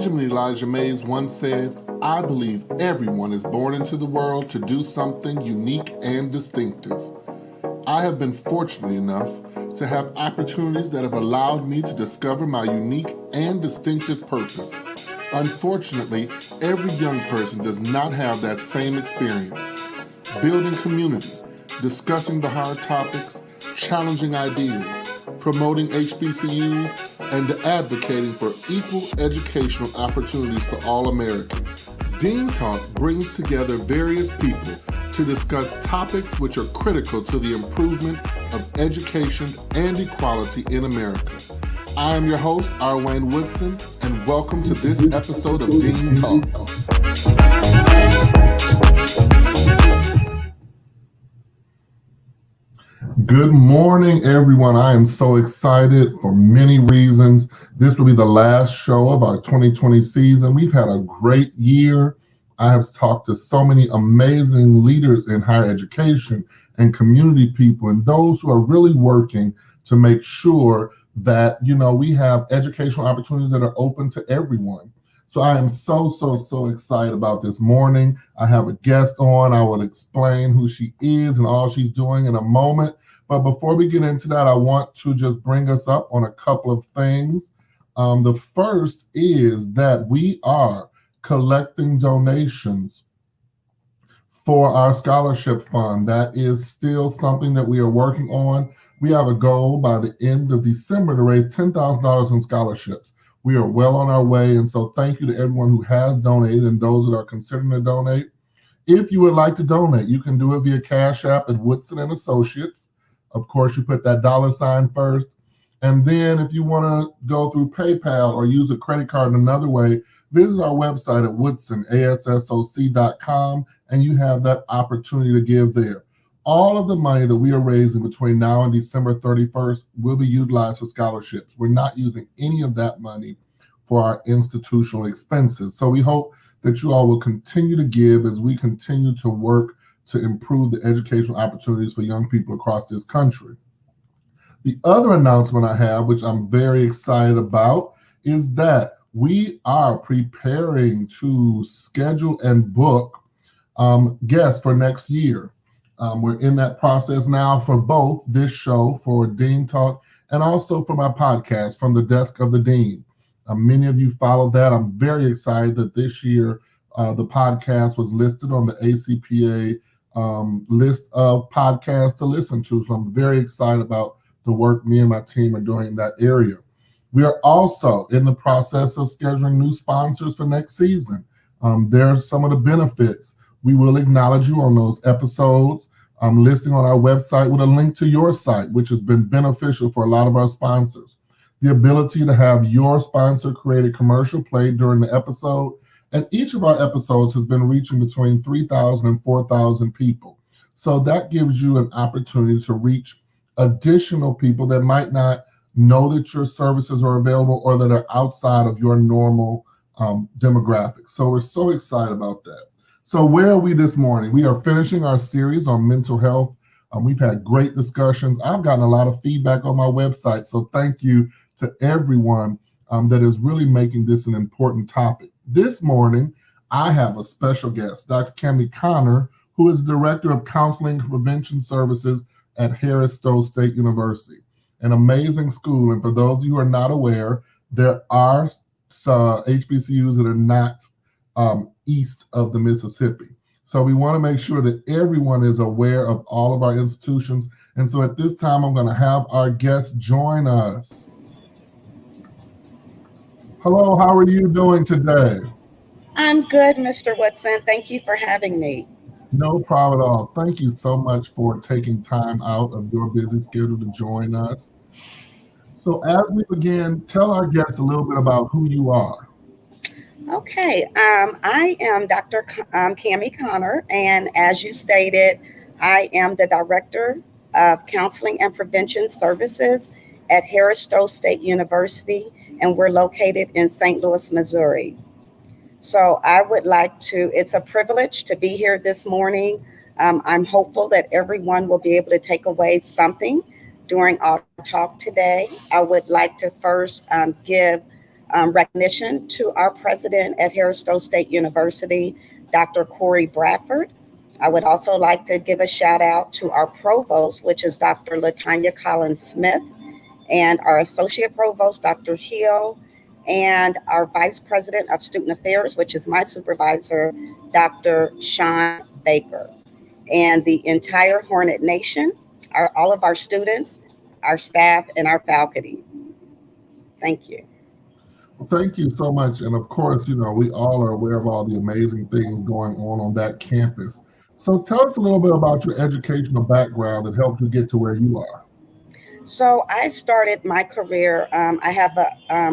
Benjamin Elijah Mays once said, "I believe everyone is born into the world to do something unique and distinctive." I have been fortunate enough to have opportunities that have allowed me to discover my unique and distinctive purpose. Unfortunately, every young person does not have that same experience. Building community, discussing the hard topics, challenging ideas, promoting HBCUs, and advocating for equal educational opportunities for all Americans. Dean Talk brings together various people to discuss topics which are critical to the improvement of education and equality in America. I am your host, Arwayne Woodson, and welcome to this episode of Dean Talk. Good morning, everyone. I am so excited for many reasons. This will be the last show of our 2020 season. We've had a great year. I have talked to so many amazing leaders in higher education and community people and those who are really working to make sure that, we have educational opportunities that are open to everyone. So I am so excited about this morning. I have a guest on. I will explain who she is and all she's doing in a moment. But before we get into that, I want to just bring us up on a couple of things. The first is that we are collecting donations for our scholarship fund. That is still something that we are working on. We have a goal by the end of December to raise $10,000 in scholarships. We are well on our way, and so thank you to everyone who has donated and those that are considering to donate. If you would like to donate, you can do it via Cash App at Woodson and Associates. Of course, you put that $ first. And then if you want to go through PayPal or use a credit card in another way, visit our website at woodsonasssoc.com, and you have that opportunity to give there. All of the money that we are raising between now and December 31st will be utilized for scholarships. We're not using any of that money for our institutional expenses. So we hope that you all will continue to give as we continue to work to improve the educational opportunities for young people across this country. The other announcement I have, which I'm very excited about, is that we are preparing to schedule and book guests for next year. We're in that process now for both this show, for Dean Talk, and also for my podcast, From the Desk of the Dean. Many of you followed that. I'm very excited that this year the podcast was listed on the ACPA list of podcasts to listen to. So I'm very excited about the work me and my team are doing in that area. We are also in the process of scheduling new sponsors for next season. There's some of the benefits. We will acknowledge you on those episodes. Listing on our website with a link to your site, which has been beneficial for a lot of our sponsors. The ability to have your sponsor create a commercial played during the episode. And each of our episodes has been reaching between 3,000 and 4,000 people. So that gives you an opportunity to reach additional people that might not know that your services are available or that are outside of your normal demographics. So we're so excited about that. So where are we this morning? We are finishing our series on mental health. We've had great discussions. I've gotten a lot of feedback on my website. So thank you to everyone that is really making this an important topic. This morning, I have a special guest, Dr. Cammie E, who is Director of Counseling and Prevention Services at Harris Stowe State University, an amazing school. And for those of you who are not aware, there are HBCUs that are not east of the Mississippi. So we want to make sure that everyone is aware of all of our institutions. And so at this time, I'm going to have our guest join us. Hello, how are you doing today? I'm good, Mr. Woodson. Thank you for having me. No problem at all. Thank you so much for taking time out of your busy schedule to join us. So as we begin, tell our guests a little bit about who you are. Okay, I am Dr. Cammie E, and as you stated, I am the Director of Counseling and Prevention Services at Harris Stowe State University, and we're located in St. Louis, Missouri. So I would like to, it's a privilege to be here this morning. I'm hopeful that everyone will be able to take away something during our talk today. I would like to first give recognition to our president at Harris Stowe State University, Dr. Corey Bradford. I would also like to give a shout out to our provost, which is Dr. Latanya Collins Smith, and our associate provost, Dr. Hill, and our vice president of student affairs, which is my supervisor, Dr. Sean Baker, and the entire Hornet Nation, all of our students, our staff, and our faculty. Thank you. Well, thank you so much. And of course, we all are aware of all the amazing things going on that campus. So tell us a little bit about your educational background that helped you get to where you are. So I started my career. I have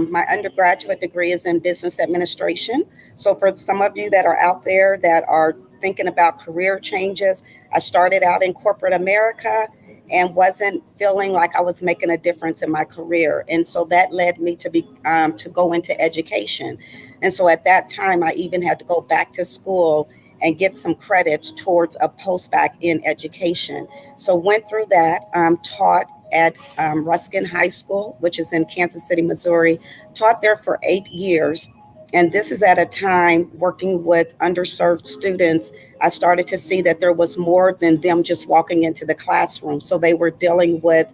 my undergraduate degree is in business administration. So for some of you that are out there that are thinking about career changes, I started out in corporate America and wasn't feeling like I was making a difference in my career. And so that led me to go into education. And so at that time, I even had to go back to school and get some credits towards a post-bac in education. So went through that, taught at Ruskin High School, which is in Kansas City, Missouri, taught there for 8 years. And this is at a time working with underserved students. I started to see that there was more than them just walking into the classroom. So they were dealing with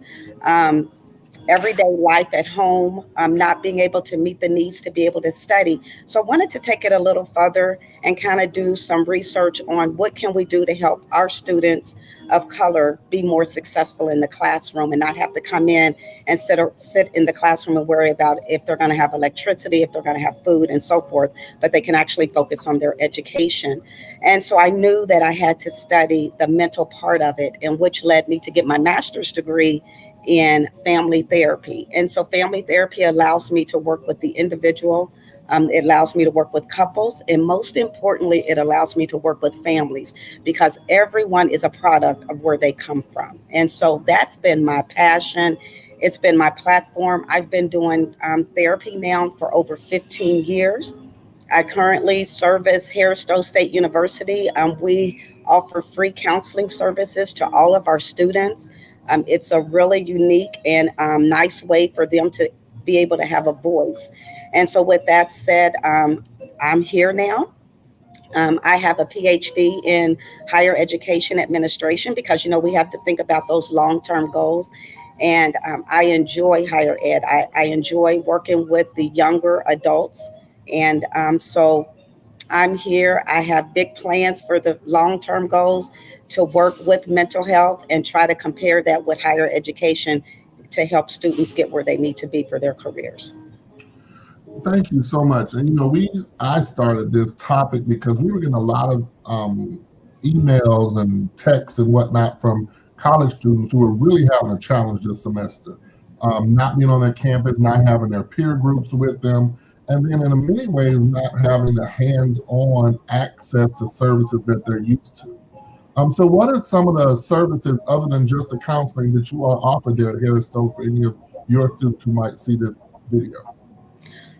everyday life at home, not being able to meet the needs to be able to study. So I wanted to take it a little further and kind of do some research on what can we do to help our students of color be more successful in the classroom and not have to come in and sit in the classroom and worry about if they're going to have electricity, if they're going to have food and so forth, but they can actually focus on their education. And so I knew that I had to study the mental part of it, and which led me to get my master's degree in family therapy. And so family therapy allows me to work with the individual. It allows me to work with couples. And most importantly, it allows me to work with families because everyone is a product of where they come from. And so that's been my passion. It's been my platform. I've been doing therapy now for over 15 years. I currently service Harris Stowe State University. We offer free counseling services to all of our students. It's a really unique and nice way for them to be able to have a voice. And so with that said, I'm here now. I have a PhD in higher education administration because, we have to think about those long-term goals. And I enjoy higher ed. I enjoy working with the younger adults. And so I'm here. I have big plans for the long-term goals to work with mental health and try to compare that with higher education to help students get where they need to be for their careers. Thank you so much. And I started this topic because we were getting a lot of emails and texts and whatnot from college students who were really having a challenge this semester, not being on their campus, not having their peer groups with them, and then in many ways not having the hands-on access to services that they're used to. So what are some of the services other than just the counseling that you all offer there at Harris Stowe for any of your students who might see this video?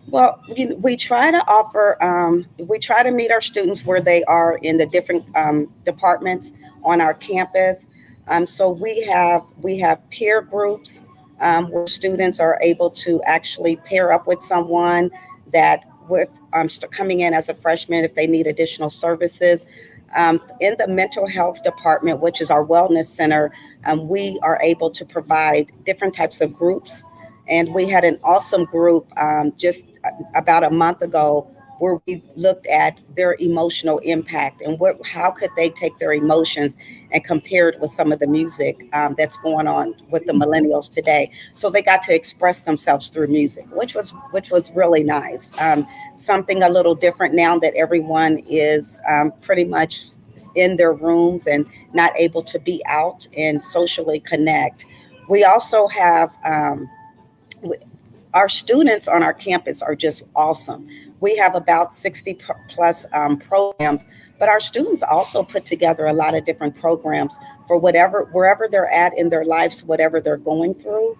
Well, we try to we try to meet our students where they are in the different departments on our campus. So we have peer groups where students are able to actually pair up with someone that with coming in as a freshman if they need additional services. In the mental health department, which is our wellness center, we are able to provide different types of groups. And we had an awesome group just about a month ago where we looked at their emotional impact and how could they take their emotions and compare it with some of the music that's going on with the millennials today. So they got to express themselves through music, which was really nice. Something a little different now that everyone is pretty much in their rooms and not able to be out and socially connect. We also have our students on our campus are just awesome. We have about 60 plus programs, but our students also put together a lot of different programs for wherever they're at in their lives, whatever they're going through.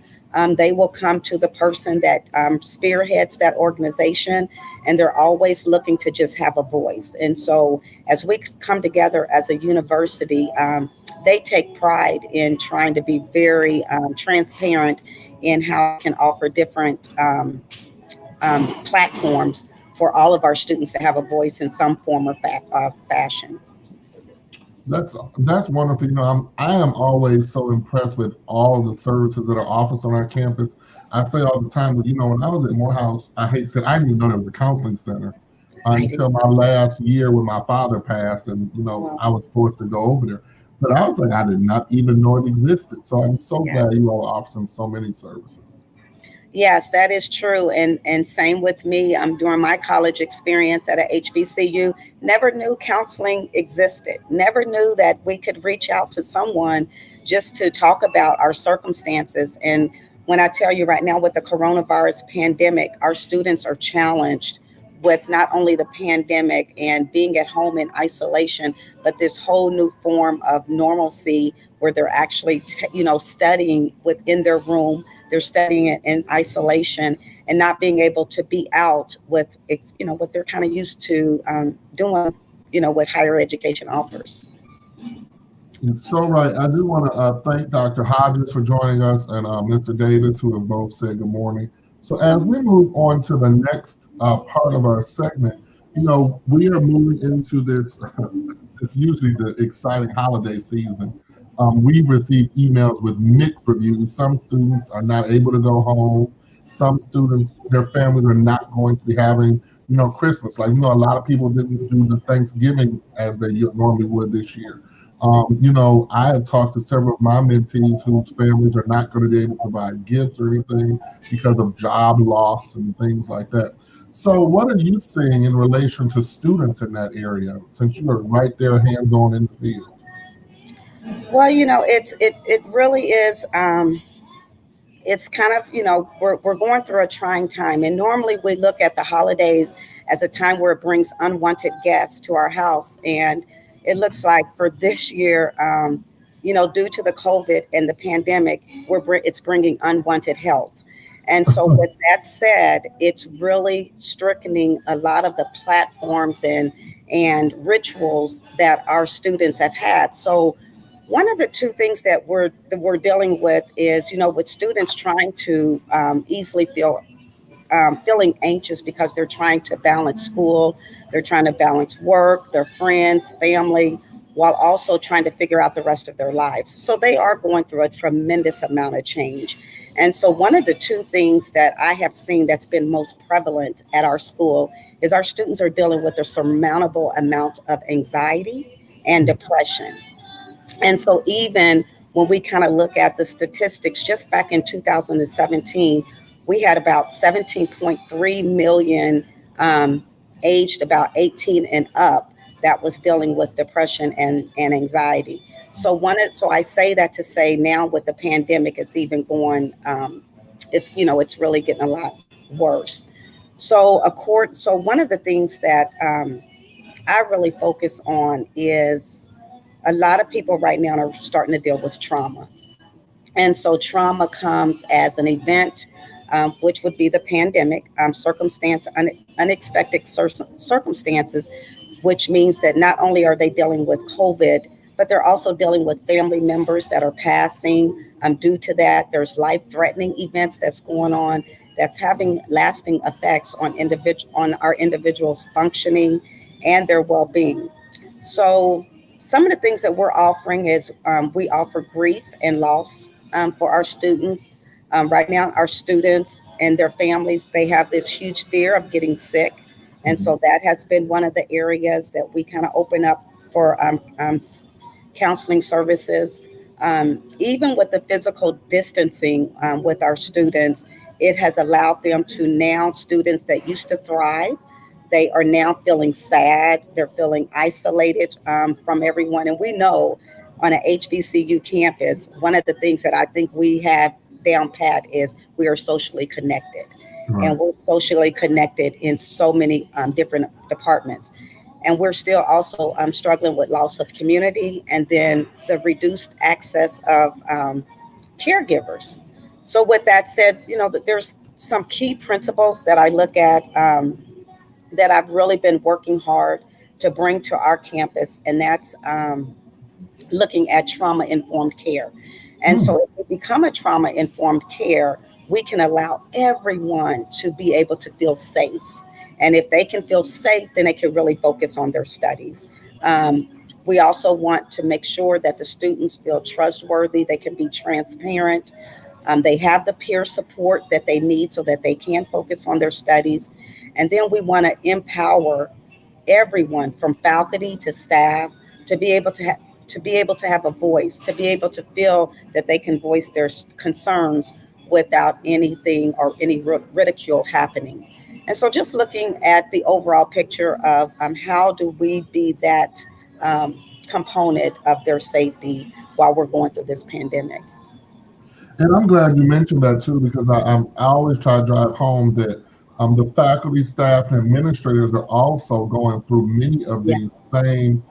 They will come to the person that spearheads that organization, and they're always looking to just have a voice. And so as we come together as a university, they take pride in trying to be very transparent in how we can offer different platforms for all of our students to have a voice in some form or fashion. That's wonderful. I am always so impressed with all the services that are offered on our campus. I say all the time that when I was at Morehouse, I hate to say I didn't even know there was a counseling center I did. until my last year when my father passed, and Well, I was forced to go over there. But I was like, I did not even know it existed. So I'm so yeah. glad you all are offering so many services. Yes, that is true. And same with me. During my college experience at a HBCU, never knew counseling existed. Never knew that we could reach out to someone just to talk about our circumstances. And when I tell you right now with the coronavirus pandemic, our students are challenged with not only the pandemic and being at home in isolation, but this whole new form of normalcy where they're actually, studying within their room. They're studying it in isolation and not being able to be out with, what they're kind of used to doing, what higher education offers. You're so right. I do want to thank Dr. Hodges for joining us and Mr. Davis, who have both said good morning. So, as we move on to the next part of our segment, we are moving into this. It's usually the exciting holiday season. We've received emails with mixed reviews. Some students are not able to go home. Some students, their families are not going to be having, Christmas. Like, a lot of people didn't do the Thanksgiving as they normally would this year. I have talked to several of my mentees whose families are not going to be able to provide gifts or anything because of job loss and things like that. So, what are you seeing in relation to students in that area since you are right there, hands on in the field? Well, it really is. It's kind of, we're going through a trying time. And normally we look at the holidays as a time where it brings unwanted guests to our house. And it looks like for this year, due to the COVID and the pandemic, it's bringing unwanted health. And so, with that said, it's really strengthening a lot of the platforms and rituals that our students have had. So, one of the two things that we're dealing with is, with students trying to easily feeling anxious because they're trying to balance school, they're trying to balance work, their friends, family, while also trying to figure out the rest of their lives. So they are going through a tremendous amount of change. And so one of the two things that I have seen that's been most prevalent at our school is our students are dealing with a surmountable amount of anxiety and depression. And so, even when we kind of look at the statistics, just back in 2017, we had about 17.3 million aged about 18 and up that was dealing with depression and anxiety. So I say that to say now with the pandemic, it's even going, it's really getting a lot worse. So one of the things that I really focus on is a lot of people right now are starting to deal with trauma. And so trauma comes as an event, which would be the pandemic, unexpected circumstances, which means that not only are they dealing with COVID, but they're also dealing with family members that are passing. Due to that, there's life-threatening events that's going on that's having lasting effects on our individuals' functioning and their well-being. So some of the things that we're offering is we offer grief and loss for our students. Right now, our students and their families, they have this huge fear of getting sick. And so that has been one of the areas that we kind of open up for counseling services. Even with the physical distancing with our students, it has allowed them to now, students that used to thrive, they are now feeling sad. They're feeling isolated from everyone. And we know on an HBCU campus, one of the things that I think we have down pat is we are socially connected. And Right. we're socially connected in so many different departments. And we're still also struggling with loss of community and then the reduced access of caregivers. So, with that said, that there's some key principles that I look at that I've really been working hard to bring to our campus, and that's looking at trauma informed care. And Hmm. so, if we become a trauma informed care, we can allow everyone to be able to feel safe. And if they can feel safe, then they can really focus on their studies. Um, we also want to make sure that the students feel trustworthy, they can be transparent, they have the peer support that they need so that they can focus on their studies. And then we want to empower everyone from faculty to staff to be able to have a voice, to be able to feel that they can voice their concerns without anything or any ridicule happening. And so, just looking at the overall picture of how do we be that component of their safety while we're going through this pandemic. And I'm glad you mentioned that too, because I always try to drive home that the faculty, staff, and administrators are also going through many of Yes, these same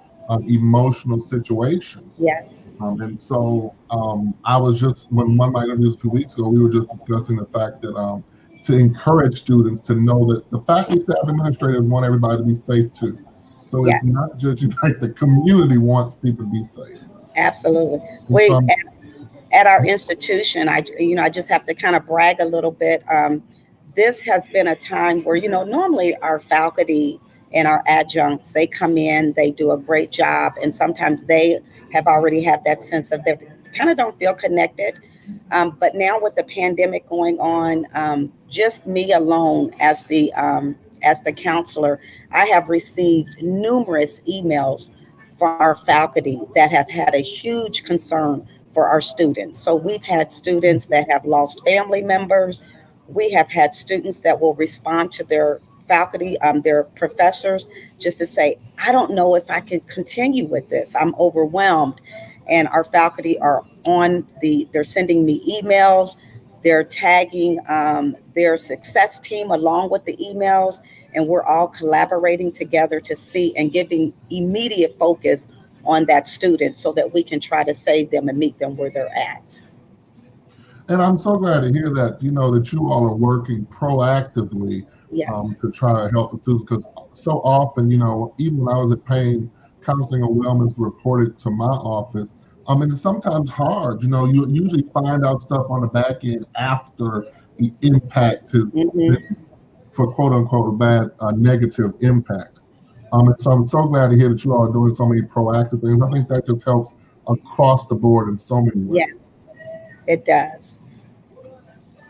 emotional situations. yes, And so I was just, when one of my interviews a few weeks ago, we were just discussing the fact that to encourage students to know that the faculty, staff, administrators want everybody to be safe too. So it's yes, not just like the community wants people to be safe. absolutely. And so At our institution, I just have to kind of brag a little bit. This has been a time where, normally our faculty and our adjuncts, they come in, they do a great job, and sometimes they have already had that sense of they kind of don't feel connected. But now with the pandemic going on, just me alone as the counselor, I have received numerous emails from our faculty that have had a huge concern for our students. So we've had students that have lost family members. We have had students that will respond to their faculty, their professors, just to say, I don't know if I can continue with this. I'm overwhelmed. And our faculty are they're sending me emails, they're tagging their success team along with the emails, and we're all collaborating together to see and giving immediate focus on that student so that we can try to save them and meet them where they're at. And I'm so glad to hear that, that you all are working proactively Yes. to try to help the students. Because so often, even when I was at Payne, counseling and wellness reported to my office. And it's sometimes hard. You usually find out stuff on the back end after the impact has been, Hmm. for quote unquote, a bad negative impact. And so I'm so glad to hear that you all are doing so many proactive things. I think that just helps across the board in so many ways. Yes, it does.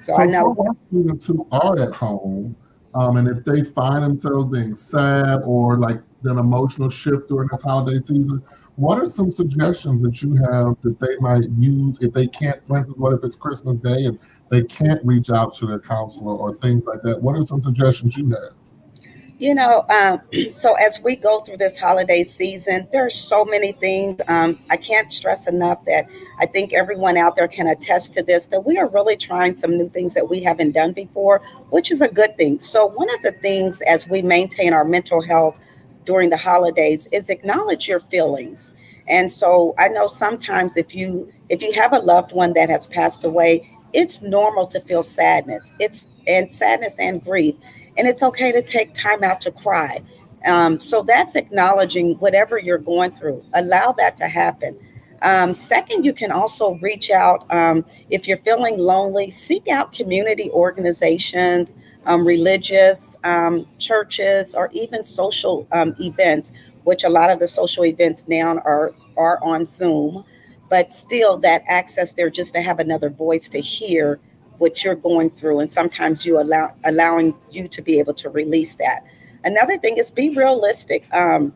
So I So know. for our students who are at home, and if they find themselves being sad or like an emotional shift during this holiday season, what are some suggestions that you have that they might use if they can't, for instance, what if it's Christmas Day and they can't reach out to their counselor or things like that? What are some suggestions you have? So as we go through this holiday season, there's so many things. I can't stress enough that I think everyone out there can attest to this, that we are really trying some new things that we haven't done before, which is a good thing. So one of the things as we maintain our mental health during the holidays is acknowledge your feelings. And so I know sometimes if you have a loved one that has passed away, it's normal to feel sadness. It's and sadness and grief, and it's okay to take time out to cry. So that's acknowledging whatever you're going through. Allow that to happen. Second, you can also reach out if you're feeling lonely. Seek out community organizations, religious churches, or even social events. Which a lot of the social events now are on Zoom, but still that access there just to have another voice to hear what you're going through, and sometimes allowing you to be able to release that. Another thing is be realistic. The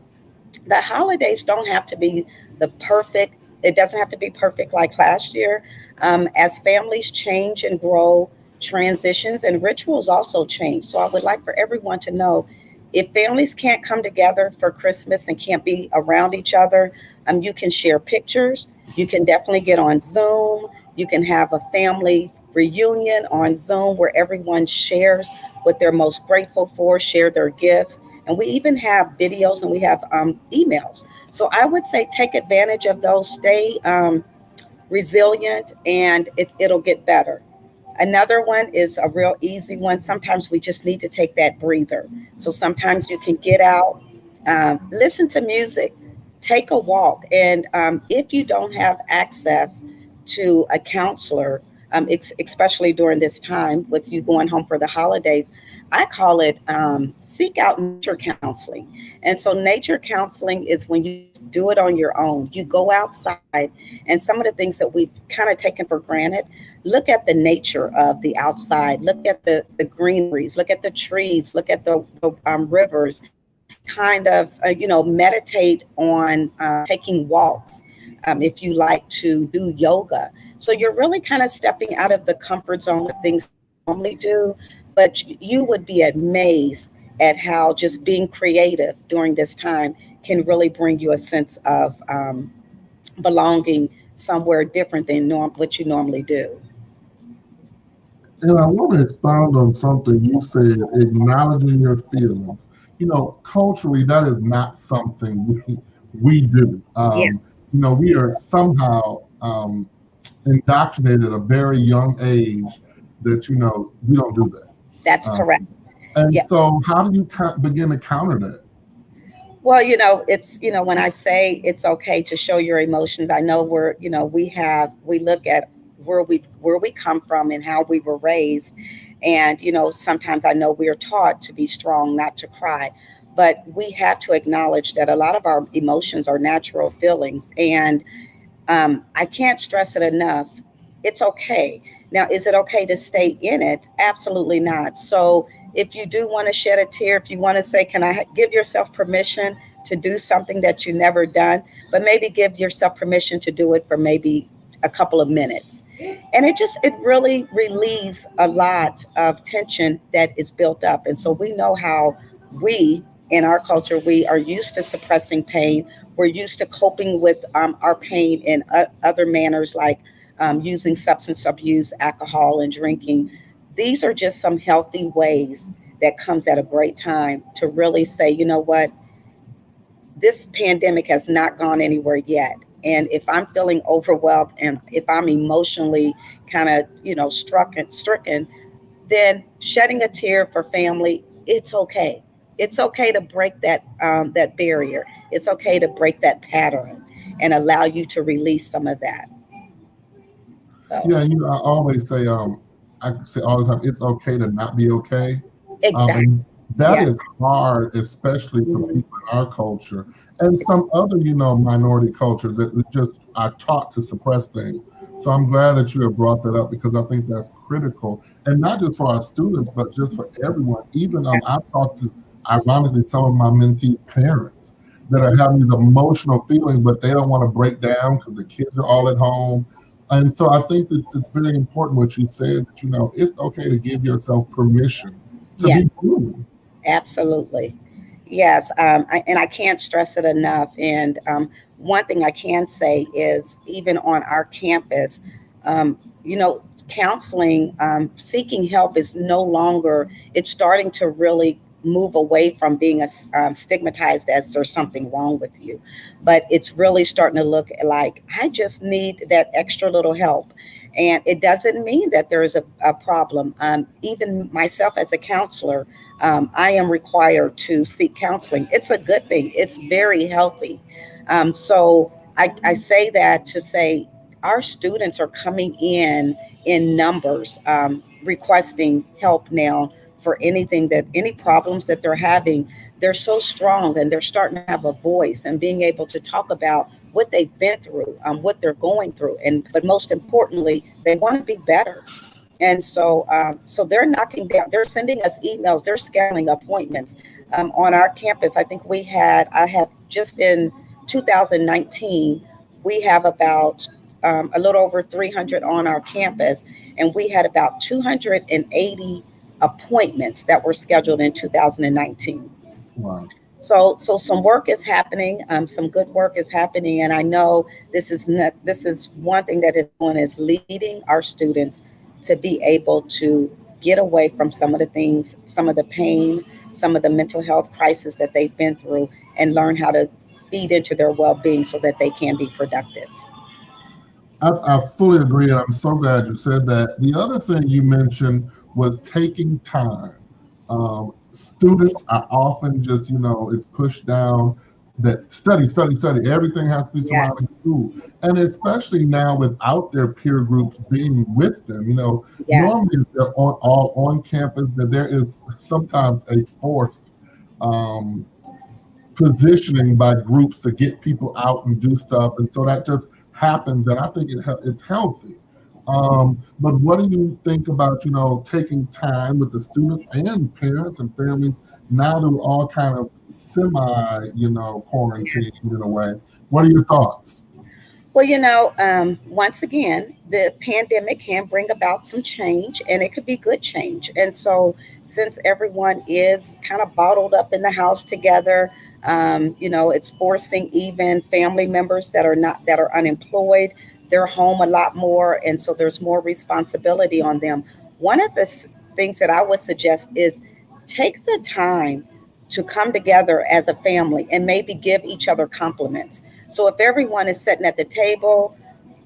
holidays don't have to be the perfect it doesn't have to be perfect like last year. As families change and grow, transitions and rituals also change. So I would like for everyone to know, if families can't come together for Christmas and can't be around each other, you can share pictures. You can definitely get on Zoom. You can have a family reunion on Zoom where everyone shares what they're most grateful for, share their gifts. And we even have videos and we have emails. So I would say take advantage of those, stay resilient, and it'll get better. Another one is a real easy one. Sometimes we just need to take that breather. So sometimes you can get out, listen to music, take a walk. And if you don't have access to a counselor, especially during this time with you going home for the holidays. I call it seek out nature counseling. And so, nature counseling is when you just do it on your own. You go outside, and some of the things that we've kind of taken for granted, look at the nature of the outside, look at the greeneries, look at the trees, look at the rivers, kind of, meditate on taking walks. If you like to do yoga. So you're really kind of stepping out of the comfort zone of things that you normally do, but you would be amazed at how just being creative during this time can really bring you a sense of belonging somewhere different than what you normally do. And I want to expound on something you said, acknowledging your feelings. Culturally, that is not something we do. Yeah, We are somehow indoctrinated at a very young age that, we don't do that. that's Um, correct. and Yeah. so, how do you begin to counter that? Well, it's, when I say it's okay to show your emotions, I know we look at where we come from and how we were raised. And, sometimes I know we are taught to be strong, not to cry. But we have to acknowledge that a lot of our emotions are natural feelings. And I can't stress it enough. It's okay. Now, is it okay to stay in it? Absolutely not. So, if you do want to shed a tear, if you want to say, can I give yourself permission to do something that you never done, but maybe give yourself permission to do it for maybe a couple of minutes. And it really relieves a lot of tension that is built up. And so we know how we, in our culture, we are used to suppressing pain. We're used to coping with our pain in other manners, like using substance abuse, alcohol, and drinking. These are just some healthy ways that comes at a great time to really say, you know what, this pandemic has not gone anywhere yet. And if I'm feeling overwhelmed and if I'm emotionally kind of, stricken, then shedding a tear for family, it's okay. It's okay to break that barrier. It's okay to break that pattern and allow you to release some of that. So Yeah, I always say, I say all the time, it's okay to not be okay. exactly. And that Yeah. is hard, especially for Mhm. people in our culture and some other, minority cultures that just are taught to suppress things. So I'm glad that you have brought that up because I think that's critical, and not just for our students, but just for everyone. Even I've talked to, ironically, some of my mentees' parents that are having these emotional feelings, but they don't want to break down because the kids are all at home. And so I think that it's very important what you said that it's okay to give yourself permission to Yes. be human. Absolutely. Yes. And I can't stress it enough. And one thing I can say is, even on our campus, counseling, seeking help is no longer, it's starting to really move away from being stigmatized as there's something wrong with you. But it's really starting to look like, I just need that extra little help. And it doesn't mean that there is a problem. Even myself as a counselor, I am required to seek counseling. It's a good thing. It's very healthy. So I say that to say our students are coming in numbers, requesting help now for any problems that they're having. They're so strong and they're starting to have a voice and being able to talk about what they've been through, what they're going through, and but most importantly, they want to be better. And so they're knocking down, they're sending us emails, they're scheduling appointments on our campus. I have just in 2019, we have about a little over 300 on our campus, and we had about 280 appointments that were scheduled in 2019. Wow. So some work is happening, some good work is happening, and I know this is one thing that is doing is leading our students to be able to get away from some of the things, some of the pain, some of the mental health crisis that they've been through, and learn how to feed into their well-being so that they can be productive. I fully agree, and I'm so glad you said that. The other thing you mentioned was taking time. Students are often just, it's pushed down. that study, study, study. Everything has to be surrounding Yes. school. And especially now without their peer groups being with them, Yes. normally if they're all on campus, that there is sometimes a forced um, positioning by groups to get people out and do stuff. And so that just happens. And I think it's healthy. But what do you think about, taking time with the students and parents and families now that we're all kind of semi, quarantined in a way? What are your thoughts? Well, once again, the pandemic can bring about some change and it could be good change. And so, since everyone is kind of bottled up in the house together, it's forcing even family members that are unemployed, they're home a lot more. And so, there's more responsibility on them. One of the things that I would suggest is take the time to come together as a family and maybe give each other compliments. So if everyone is sitting at the table,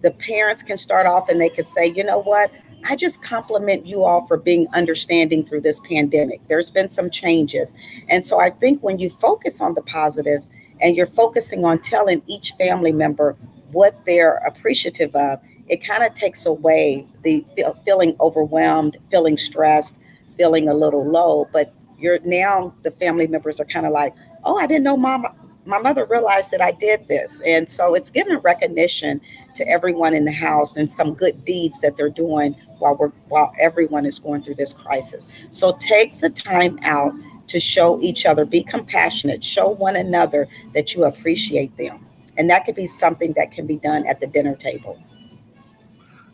the parents can start off and they can say, you know what? I just compliment you all for being understanding through this pandemic. There's been some changes. And so I think when you focus on the positives and you're focusing on telling each family member what they're appreciative of, it kind of takes away the feeling overwhelmed, feeling stressed, feeling a little low. But you're now the family members are kind of like, oh, I didn't know my mother realized that I did this. And so it's giving recognition to everyone in the house and some good deeds that they're doing while everyone is going through this crisis. So take the time out to show each other, be compassionate, show one another that you appreciate them. And that could be something that can be done at the dinner table.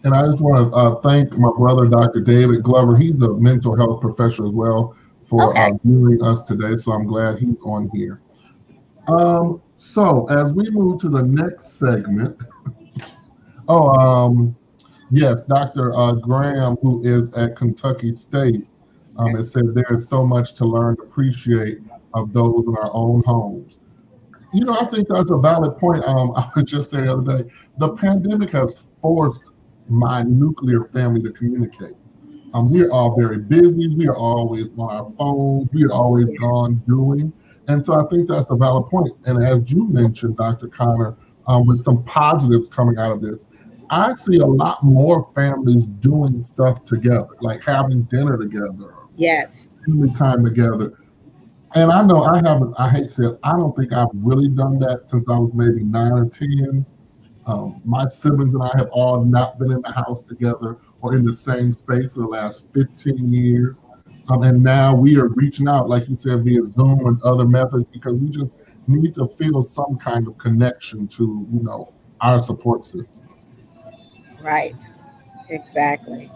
And I just want to thank my brother, Dr. David Glover. He's a mental health professional as well for Okay. viewing us today. So I'm glad he's on here. So as we move to the next segment, oh, yes, Dr. Graham, who is at Kentucky State, Okay. has said there is so much to learn to appreciate of those in our own homes. I think that's a valid point. I was just saying the other day, the pandemic has forced my nuclear family to communicate. We are all very busy. We are always on our phones. We are always Yes. gone doing. And so I think that's a valid point. And as you mentioned, Dr. Connor, with some positives coming out of this, I see a lot more families doing stuff together, like having dinner together, Yes. family time together. And I know I haven't, I hate to say it, I don't think I've really done that since I was maybe 9 or 10. My siblings and I have all not been in the house together or in the same space for the last 15 years. And now we are reaching out, like you said, via Zoom and other methods because we just need to feel some kind of connection to, our support systems. Right. Exactly.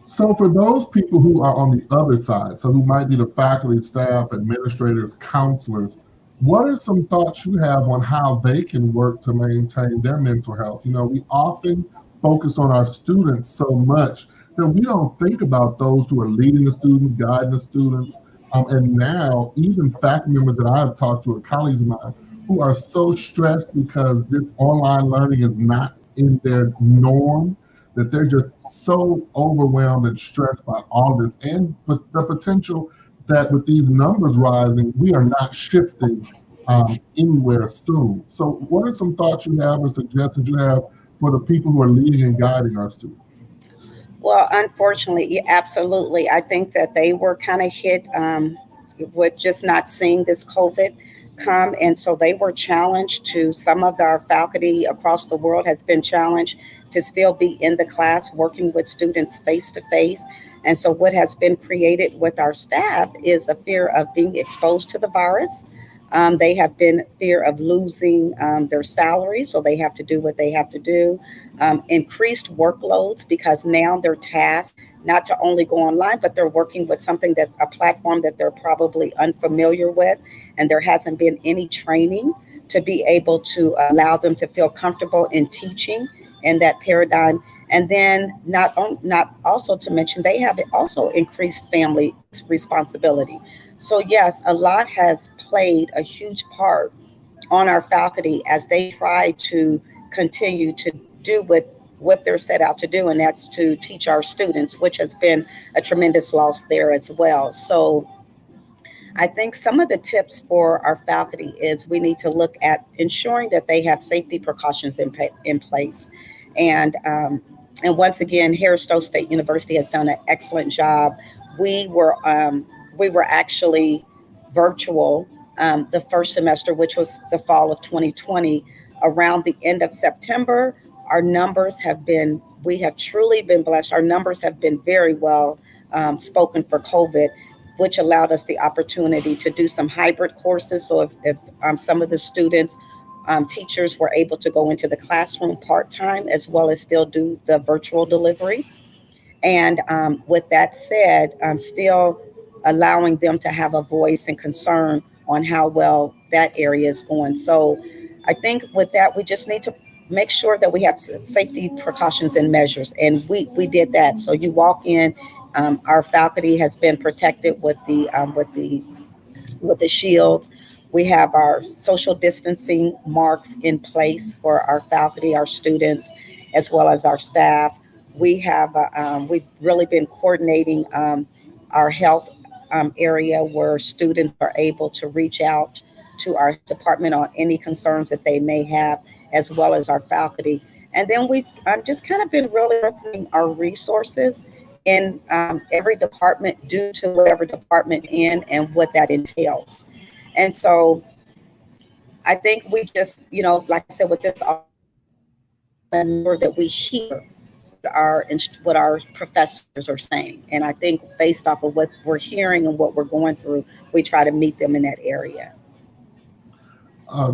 So for those people who are on the other side, so who might be the faculty, staff, administrators, counselors, what are some thoughts you have on how they can work to maintain their mental health? We often focus on our students so much that we don't think about those who are leading the students, guiding the students. And now, even faculty members that I've talked to, or colleagues of mine, who are so stressed because this online learning is not in their norm, that they're just so overwhelmed and stressed by all this and the potential that with these numbers rising, we are not shifting anywhere soon. So, what are some thoughts you have or suggestions you have for the people who are leading and guiding our students? Well, unfortunately, yeah, absolutely. I think that they were kind of hit with just not seeing this COVID come. And so they were challenged to, some of our faculty across the world has been challenged to still be in the class working with students face to face. And so what has been created with our staff is a fear of being exposed to the virus. They have been fear of losing their salary, so they have to do what they have to do. Increased workloads because now they're tasked not to only go online, but they're working with something that a platform that they're probably unfamiliar with, and there hasn't been any training to be able to allow them to feel comfortable in teaching in that paradigm. And then not also to mention they have also increased family responsibility. So yes, a lot has played a huge part on our faculty as they try to continue to do what they're set out to do, and that's to teach our students, which has been a tremendous loss there as well. So I think some of the tips for our faculty is we need to look at ensuring that they have safety precautions in place. And, um, and once again, Harris Stowe State University has done an excellent job. We were, we were actually virtual the first semester, which was the fall of 2020. Around the end of September, our numbers have been, we have truly been blessed. Our numbers have been very well spoken for COVID, which allowed us the opportunity to do some hybrid courses. So if some of the students, teachers were able to go into the classroom part time as well as still do the virtual delivery. And with that said, I'm still allowing them to have a voice and concern on how well that area is going. So I think with that, we just need to make sure that we have safety precautions and measures. And we did that. So you walk in, our faculty has been protected with the shields. We have our social distancing marks in place for our faculty, our students, as well as our staff. We've really been coordinating our health area where students are able to reach out to our department on any concerns that they may have, as well as our faculty. And then we've just kind of been really strengthening our resources in every department due to whatever department in and what that entails. And so I think we just, like I said, with this, more that we hear what our professors are saying. And I think based off of what we're hearing and what we're going through, we try to meet them in that area.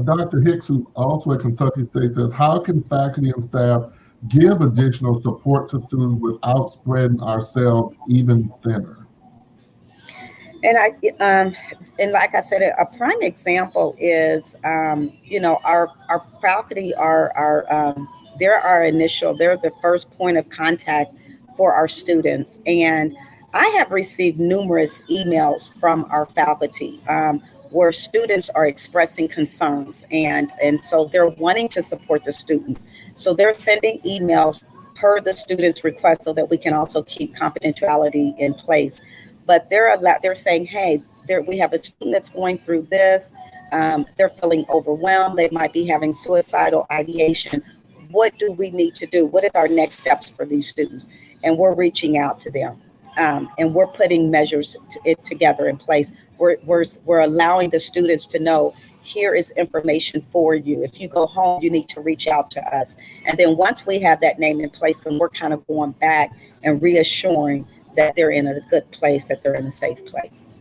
Dr. Hicks, who's also at Kentucky State, says, how can faculty and staff give additional support to students without spreading ourselves even thinner? And and like I said, a prime example is, our faculty they're the first point of contact for our students. And I have received numerous emails from our faculty where students are expressing concerns, and so they're wanting to support the students. So they're sending emails per the student's request so that we can also keep confidentiality in place. But they're saying, hey, we have a student that's going through this. They're feeling overwhelmed. They might be having suicidal ideation. What do we need to do? What is our next steps for these students? And we're reaching out to them, and we're putting measures together in place. We're allowing the students to know, here is information for you. If you go home, you need to reach out to us. And then once we have that name in place, then we're kind of going back and reassuring that they're in a good place, that they're in a safe place.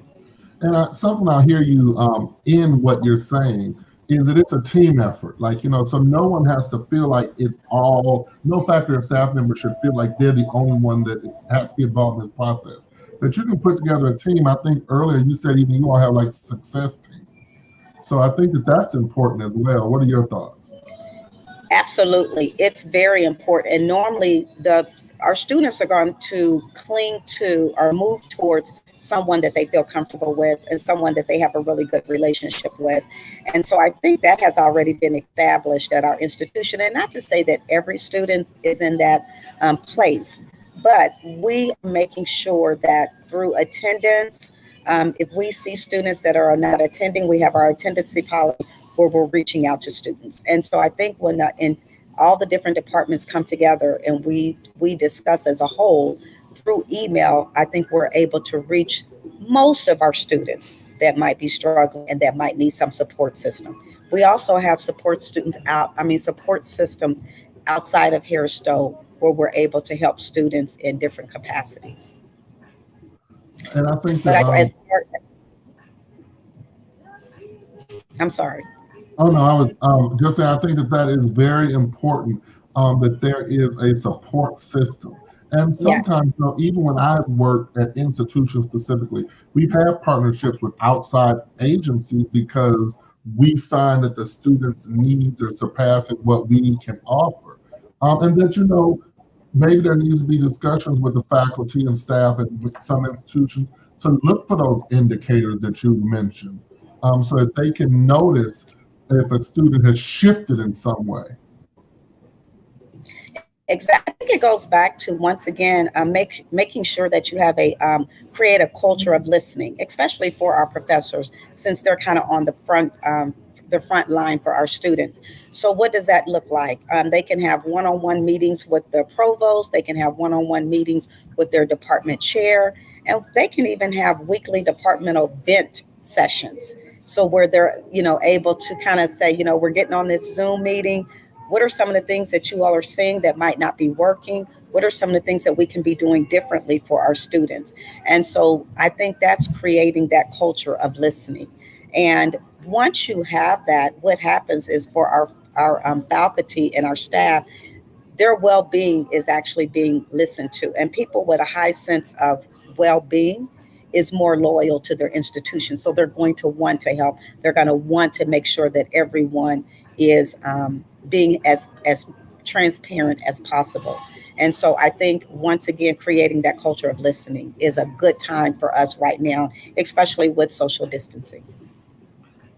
And something I hear you in what you're saying is that it's a team effort. Like, so no one has to feel like no faculty or staff member should feel like they're the only one that has to be involved in this process. That you can put together a team. I think earlier you said even you all have like success teams. So I think that that's important as well. What are your thoughts? Absolutely. It's very important. And normally our students are going to cling to or move towards someone that they feel comfortable with and someone that they have a really good relationship with. And so I think that has already been established at our institution. And not to say that every student is in that place, but we are making sure that through attendance, if we see students that are not attending, we have our attendancy policy where we're reaching out to students. And so I think when all the different departments come together and we discuss as a whole through email, I think we're able to reach most of our students that might be struggling and that might need some support system. We also have support systems outside of Harris Stowe where we're able to help students in different capacities. And I think But that I'm sorry. Oh no, I was just saying. I think that is very important. That there is a support system, and Yeah, sometimes, even when I've worked at institutions specifically, we've had partnerships with outside agencies because we find that the students' needs are surpassing what we can offer, and that maybe there needs to be discussions with the faculty and staff at some institutions to look for those indicators that you've mentioned, so that they can notice if a student has shifted in some way. exactly. think it goes back to once again making sure that you have a create a culture of listening, especially for our professors, since they're kind of on the front line for our students. So what does that look like? They can have one-on-one meetings with the provost. They can have one-on-one meetings with their department chair, and they can even have weekly departmental vent sessions. So where they're able to kind of say, we're getting on this Zoom meeting. What are some of the things that you all are seeing that might not be working? What are some of the things that we can be doing differently for our students? And so I think that's creating that culture of listening. And once you have that, what happens is for our faculty and our staff, their well-being is actually being listened to, and people with a high sense of well-being is more loyal to their institution, so they're going to want to help. They're going to want to make sure that everyone is being as transparent as possible. And so I think once again creating that culture of listening is a good time for us right now, especially with social distancing.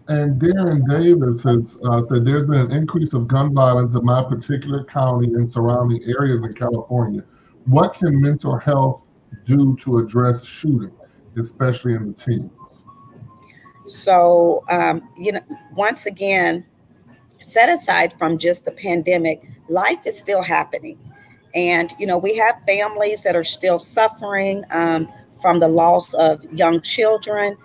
And Darren Davis has said there's been an increase of gun violence in my particular county and surrounding areas in California. What can mental health do to address shooting, especially in the teens? So once again, set aside from just the pandemic, life is still happening. And, we have families that are still suffering from the loss of young children.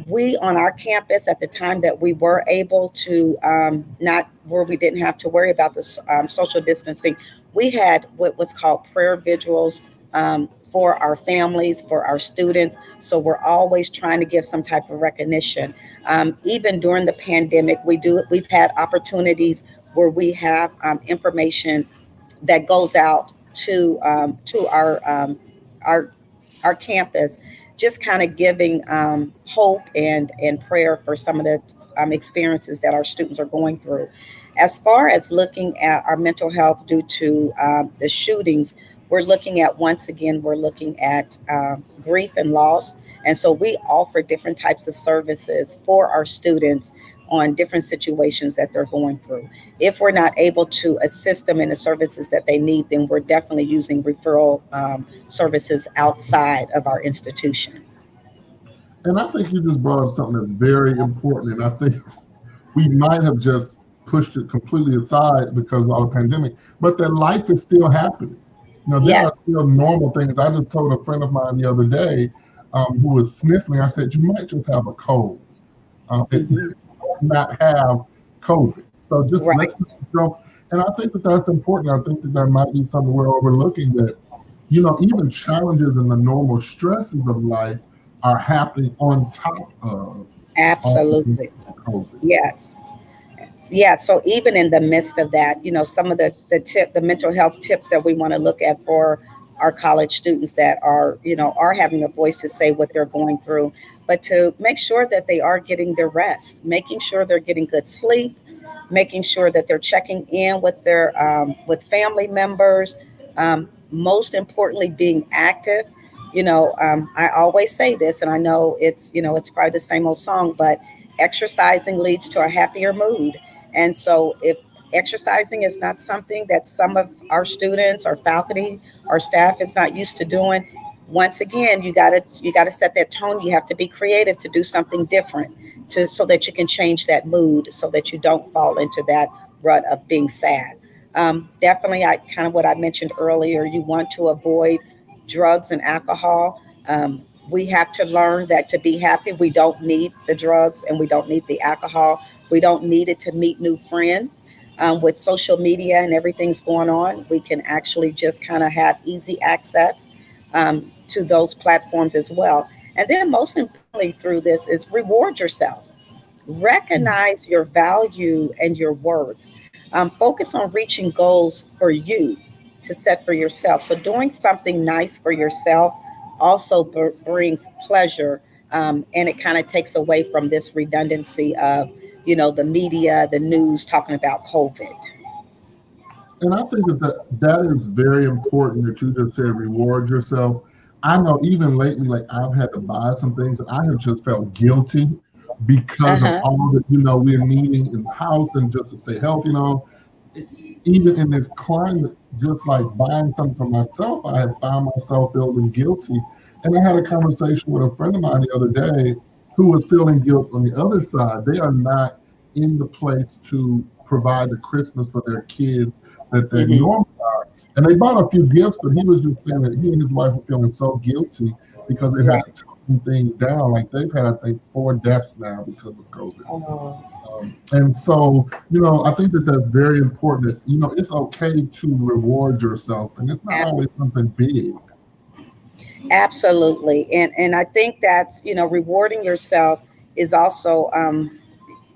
We on our campus at the time that we were able to not where we didn't have to worry about the social distancing, we had what was called prayer vigils for our families, for our students. So we're always trying to give some type of recognition. Even during the pandemic, we've had opportunities where we have information that goes out to our our campus, just kind of giving hope and prayer for some of the experiences that our students are going through. As far as looking at our mental health due to the shootings, we're looking at grief and loss. And so we offer different types of services for our students on different situations that they're going through. If we're not able to assist them in the services that they need, then we're definitely using referral services outside of our institution. And I think you just brought up something that's very important. And I think we might have just pushed it completely aside because of the pandemic, but that life is still happening. There are Yes. still normal things. I just told a friend of mine the other day who was sniffling, I said, you might just have a cold. It Hmm. not have COVID. So just let's Right. just jump. And I think that that's important. I think that there might be something we're overlooking that, even challenges and the normal stresses of life are happening on top of all the things Absolutely. like COVID. Yes. Yeah, so even in the midst of that, some of the mental health tips that we want to look at for our college students that are having a voice to say what they're going through, but to make sure that they are getting their rest, making sure they're getting good sleep, making sure that they're checking in with their with family members. Most importantly, being active. I always say this, and I know it's probably the same old song, but exercising leads to a happier mood. And so, if exercising is not something that some of our students, our faculty, our staff is not used to doing, once again, you gotta set that tone. You have to be creative to do something different to so that you can change that mood, so that you don't fall into that rut of being sad. Definitely, I kind of what I mentioned earlier. You want to avoid drugs and alcohol. We have to learn that to be happy, we don't need the drugs and we don't need the alcohol. We don't need it to meet new friends. With social media and everything's going on, we can actually just kind of have easy access to those platforms as well. And then, most importantly, through this is reward yourself. Recognize your value and your worth. Focus on reaching goals for you to set for yourself. So, doing something nice for yourself also brings pleasure, and it kind of takes away from this redundancy of, the media, the news talking about COVID. And I think that is very important that you just said reward yourself. I know even lately, like I've had to buy some things and I have just felt guilty Uh because of huh. all that we're needing in the house and just to stay healthy. even in this climate, just like buying something for myself, I had found myself feeling guilty. And I had a conversation with a friend of mine the other day who was feeling guilt on the other side. They are not in the place to provide the Christmas for their kids that they Hmm. normally are. And they bought a few gifts, but he was just saying that he and his wife were feeling so guilty because they've had Right. to tone things down. Like they've had, I think, 4 deaths now because of COVID. Oh, And so, I think that that's very important. That, it's okay to reward yourself, and it's not always abs- something big. absolutely. And I think that's, rewarding yourself is also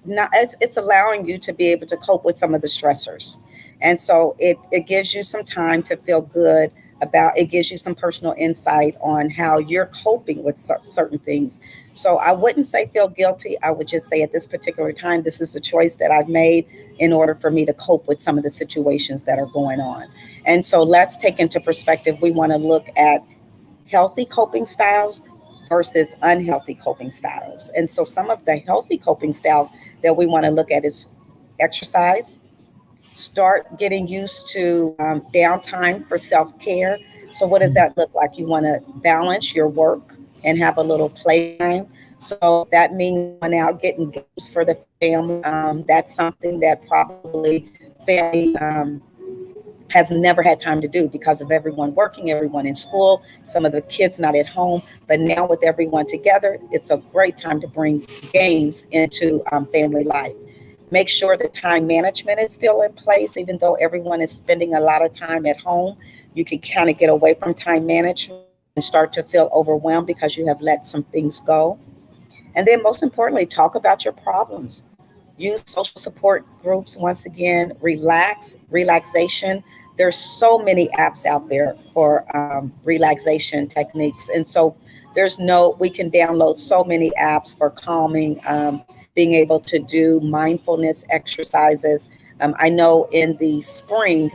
not it's allowing you to be able to cope with some of the stressors, and so it gives you some time to feel good about it, gives you some personal insight on how you're coping with certain things. So I wouldn't say feel guilty. I would just say at this particular time, this is a choice that I've made in order for me to cope with some of the situations that are going on. And so let's take into perspective, we want to look at healthy coping styles versus unhealthy coping styles. And so some of the healthy coping styles that we want to look at is exercise. Start getting used to downtime for self-care. So what does that look like? You want to balance your work and have a little playtime. So that means going out getting games for the family. That's something that probably family has never had time to do because of everyone working, everyone in school, some of the kids not at home. But now with everyone together, it's a great time to bring games into family life. Make sure the time management is still in place, even though everyone is spending a lot of time at home. You can kind of get away from time management and start to feel overwhelmed because you have let some things go. And then, most importantly, talk about your problems. Use social support groups once again. Relaxation. There's so many apps out there for relaxation techniques, and so we can download so many apps for calming, being able to do mindfulness exercises. I know in the spring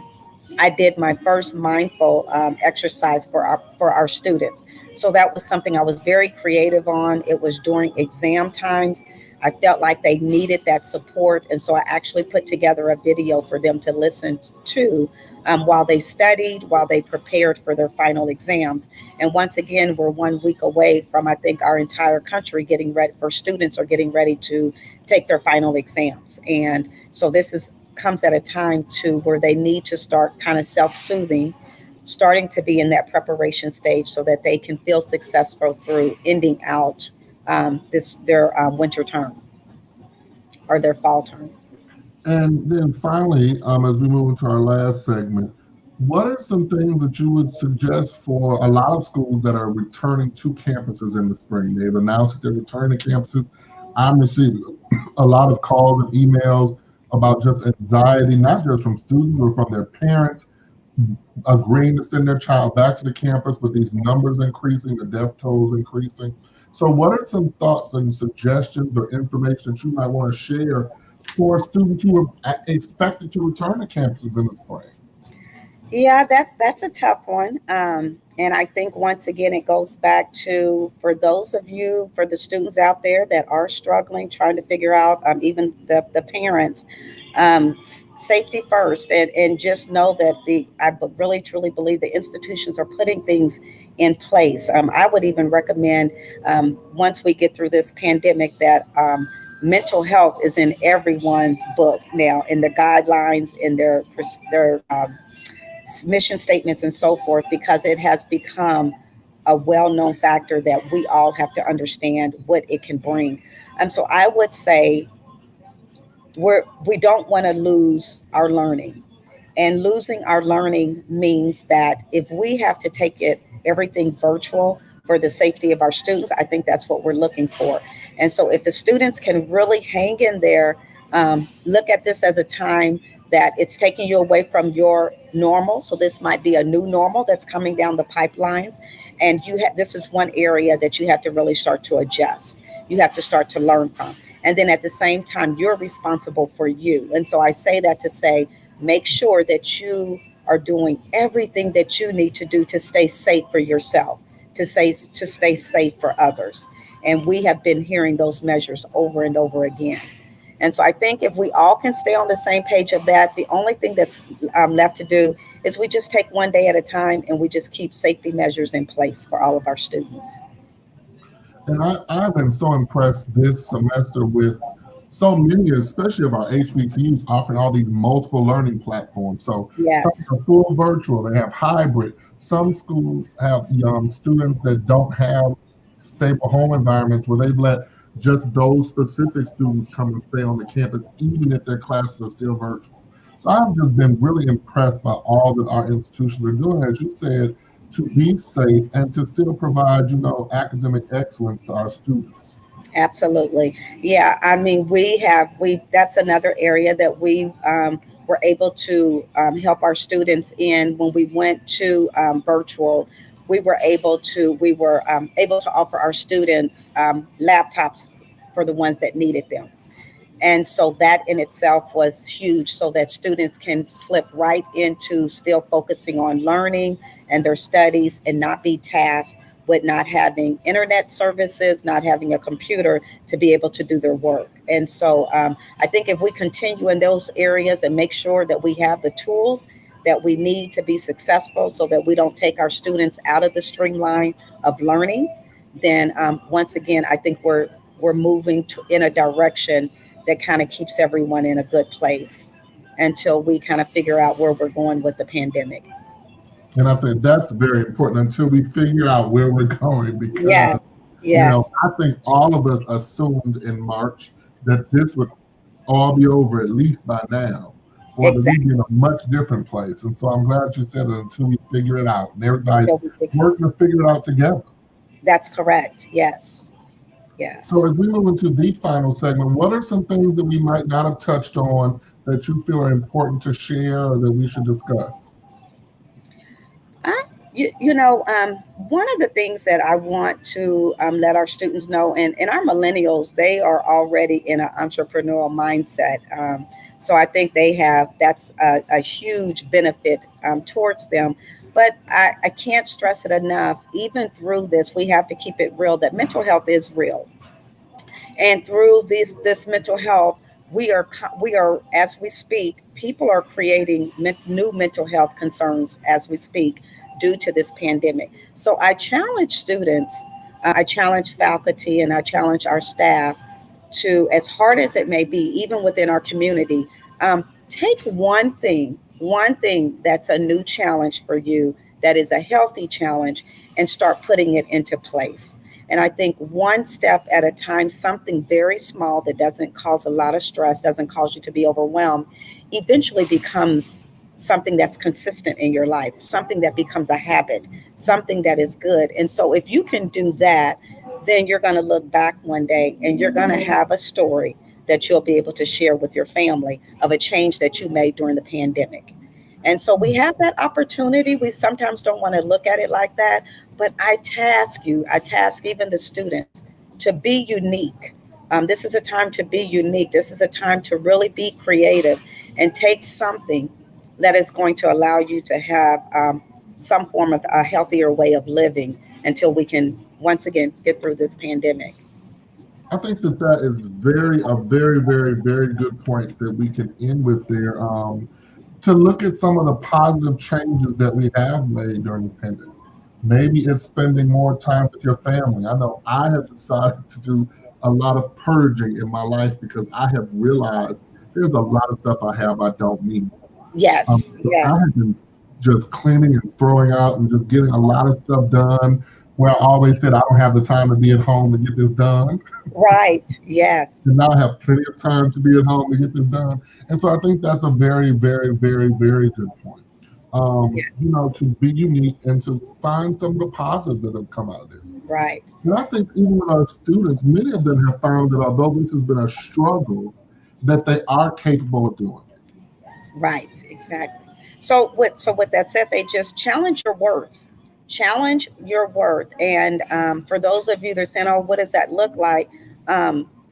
I did my first mindful exercise for our students. So that was something I was very creative on. It was during exam times. I felt like they needed that support, and so I actually put together a video for them to listen to while they studied, while they prepared for their final exams. And once again, we're 1 week away from, I think, our entire country getting ready for students are getting ready to take their final exams. And so this is comes at a time too where they need to start kind of self-soothing, starting to be in that preparation stage so that they can feel successful through ending out this their winter term or their fall term. And then finally, as we move into our last segment, what are some things that you would suggest for a lot of schools that are returning to campuses in the spring? They've announced that they're returning to campuses. I'm receiving a lot of calls and emails about just anxiety, not just from students, but from their parents agreeing to send their child back to the campus with these numbers increasing, the death tolls increasing. So, what are some thoughts and suggestions or information that you might want to share for students who are expected to return to campuses in the spring? Yeah, that's a tough one. And I think once again it goes back to for those of you, for the students out there that are struggling, trying to figure out, even the parents, safety first, and just know that really truly believe the institutions are putting things in place. I would even recommend once we get through this pandemic that mental health is in everyone's book now, in the guidelines, in their mission statements and so forth, because it has become a well-known factor that we all have to understand what it can bring. So I would say we don't want to lose our learning, and losing our learning means that if we have to take it everything virtual for the safety of our students, I think that's what we're looking for. And so if the students can really hang in there, look at this as a time that it's taking you away from your normal. So this might be a new normal that's coming down the pipelines. And this is one area that you have to really start to adjust. You have to start to learn from. And then at the same time, you're responsible for you. And so I say that to say, make sure that you are doing everything that you need to do to stay safe for yourself, to stay safe for others. And we have been hearing those measures over and over again. And so I think if we all can stay on the same page of that, the only thing that's left to do is we just take one day at a time and we just keep safety measures in place for all of our students. And I've been so impressed this semester with so many, especially of our HBCUs, offering all these multiple learning platforms. So some Yes, are full virtual, they have hybrid. Some schools have students that don't have stable home environments where they've let just those specific students come and stay on the campus, even if their classes are still virtual. So I've just been really impressed by all that our institutions are doing, as you said, to be safe and to still provide, academic excellence to our students. absolutely. Yeah, I mean, that's another area that we were able to help our students in when we went to virtual. We were able to offer our students laptops for the ones that needed them. And so that in itself was huge so that students can slip right into still focusing on learning and their studies and not be tasked with not having internet services, not having a computer to be able to do their work. And so I think if we continue in those areas and make sure that we have the tools that we need to be successful so that we don't take our students out of the streamline of learning, then once again, I think we're moving in a direction that kind of keeps everyone in a good place until we kind of figure out where we're going with the pandemic. And I think that's very important until we figure out where we're going Yes, because, yes, I think all of us assumed in March that this would all be over at least by now, or that we'd be exactly. in a much different place. And so I'm glad you said it until we figure it out. And everybody's Until we figure, working to figure it out together. that's correct. Yes, So yes. as we move into the final segment, what are some things that we might not have touched on that you feel are important to share or that we should discuss? I, one of the things that I want to let our students know, and our millennials, they are already in an entrepreneurial mindset. So I think that's a huge benefit towards them. But I can't stress it enough. Even through this, we have to keep it real that mental health is real, and through this mental health, we are as we speak, people are creating new mental health concerns as we speak due to this pandemic. So I challenge students, I challenge faculty, and I challenge our staff to, as hard as it may be, even within our community, take one thing that's a new challenge for you, that is a healthy challenge, and start putting it into place. And I think one step at a time, something very small that doesn't cause a lot of stress, doesn't cause you to be overwhelmed, eventually becomes something that's consistent in your life, something that becomes a habit, something that is good. And so if you can do that, then you're going to look back one day and you're going to have a story that you'll be able to share with your family of a change that you made during the pandemic. And so we have that opportunity. We sometimes don't want to look at it like that, but I task even the students to be unique. This is a time to be unique. This is a time to really be creative and take something that is going to allow you to have some form of a healthier way of living until we can once again get through this pandemic. I think that that is very good point that we can end with there. To look at some of the positive changes that we have made during the pandemic. Maybe it's spending more time with your family. I know I have decided to do a lot of purging in my life because I have realized there's a lot of stuff I have I don't need. Yes, So I yeah, have been just cleaning and throwing out and just getting a lot of stuff done. Where I always said I don't have the time to be at home to get this done, right. Yes, and now I have plenty of time to be at home to get this done. And so I think that's a very good point. yes, To be unique and to find some of the positives that have come out of this. right. And I think even with our students, many of them have found that although this has been a struggle, that they are capable of doing it. Right, exactly. So with that said, they just challenge your worth. Challenge your worth. And for those of you that are saying, "Oh, what does that look like?"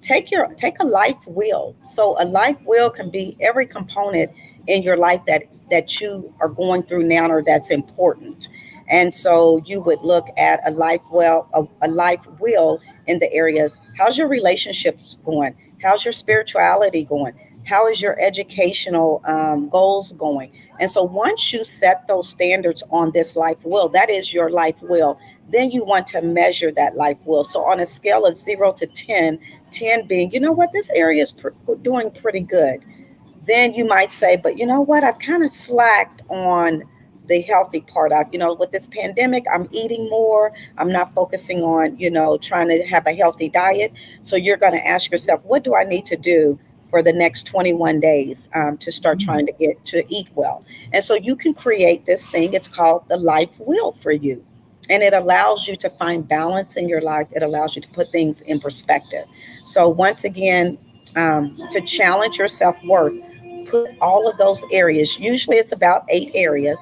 Take a life wheel. So a life wheel can be every component in your life that you are going through now or that's important. And so you would look at a life wheel in the areas. How's your relationships going? How's your spirituality going? How is your educational goals going? And so once you set those standards on this life will, that is your life will, then you want to measure that life will. So on a scale of 0 to 10, 10 being, you know what, this area is doing pretty good, then you might say, but you know what, I've kind of slacked on the healthy part. With this pandemic, I'm eating more. I'm not focusing on, trying to have a healthy diet. So you're going to ask yourself, what do I need to do for the next 21 days to start trying to get to eat well? And so you can create this thing. It's called the life wheel for you. And it allows you to find balance in your life. It allows you to put things in perspective. So once again, to challenge your self-worth, put all of those areas, usually it's about 8 areas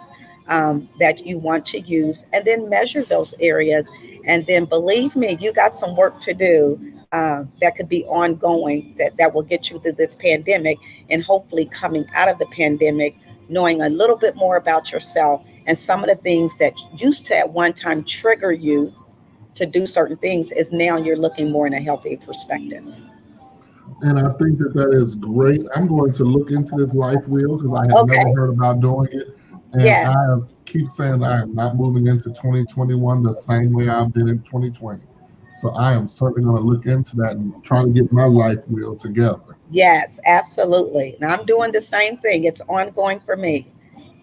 that you want to use, and then measure those areas. And then believe me, you got some work to do that could be ongoing, that will get you through this pandemic, and hopefully coming out of the pandemic, knowing a little bit more about yourself and some of the things that used to at one time trigger you to do certain things is now you're looking more in a healthy perspective. And I think that that is great. I'm going to look into this life wheel because I had never Okay. heard about doing it. And Yeah. keep saying I am not moving into 2021 the same way I've been in 2020. So I am certainly going to look into that and try to get my life wheel together. Yes, absolutely. And I'm doing the same thing. It's ongoing for me.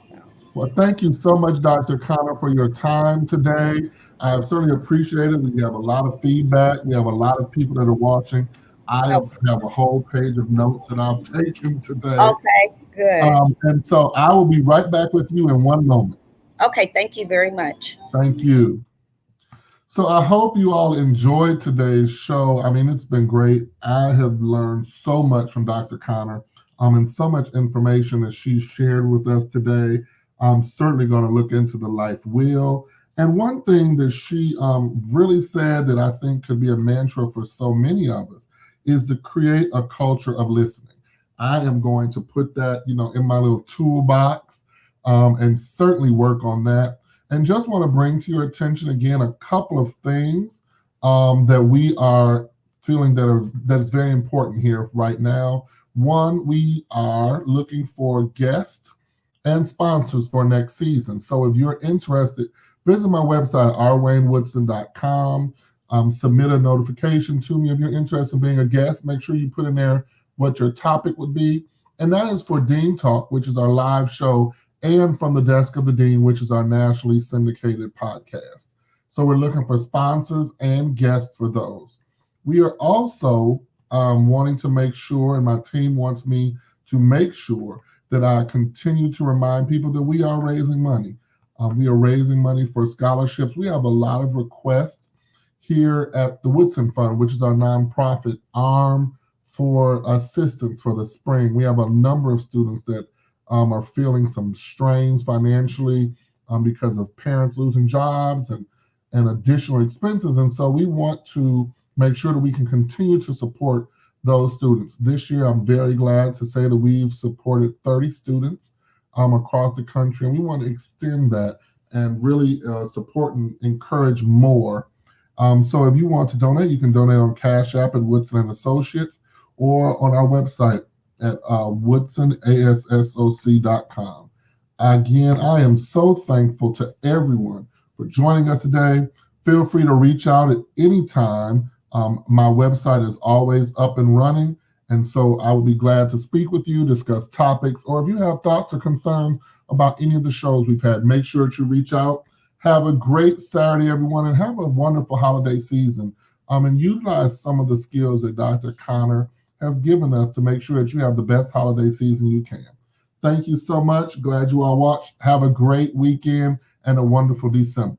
So, Well, thank you so much, Dr. Connor, for your time today. I certainly appreciate it. We have a lot of feedback. We have a lot of people that are watching. I oh, have a whole page of notes that I've taken today. okay, good. And so I will be right back with you in one moment. Okay, thank you very much. Thank you. So I hope you all enjoyed today's show. I mean, it's been great. I have learned so much from Dr. Connor, and so much information that she shared with us today. I'm certainly going to look into the life wheel. And one thing that she really said that I think could be a mantra for so many of us is to create a culture of listening. I am going to put that, in my little toolbox, and certainly work on that. And just want to bring to your attention again a couple of things that we are feeling that is very important here right now. One, we are looking for guests and sponsors for next season. So if you're interested, visit my website, rwaynewoodson.com. Submit a notification to me if you're interested in being a guest. Make sure you put in there what your topic would be. And that is for Dean Talk, which is our live show, and From the Desk of the Dean, which is our nationally syndicated podcast. So we're looking for sponsors and guests for those. We are also wanting to make sure, and my team wants me to make sure, that I continue to remind people that we are raising money. We are raising money for scholarships. We have a lot of requests here at the Woodson Fund, which is our nonprofit arm for assistance for the spring. We have a number of students that are feeling some strains financially because of parents losing jobs and additional expenses. And so we want to make sure that we can continue to support those students. This year, I'm very glad to say that we've supported 30 students across the country, and we want to extend that and really support and encourage more. So if you want to donate, you can donate on Cash App at Woodson and Associates or on our website at woodsonassoc.com. Again, I am so thankful to everyone for joining us today. Feel free to reach out at any time. My website is always up and running, and so I will be glad to speak with you, discuss topics, or if you have thoughts or concerns about any of the shows we've had, make sure that you reach out. Have a great Saturday, everyone, and have a wonderful holiday season. And utilize some of the skills that Dr. Connor has given us to make sure that you have the best holiday season you can. Thank you so much. Glad you all watched. Have a great weekend and a wonderful December.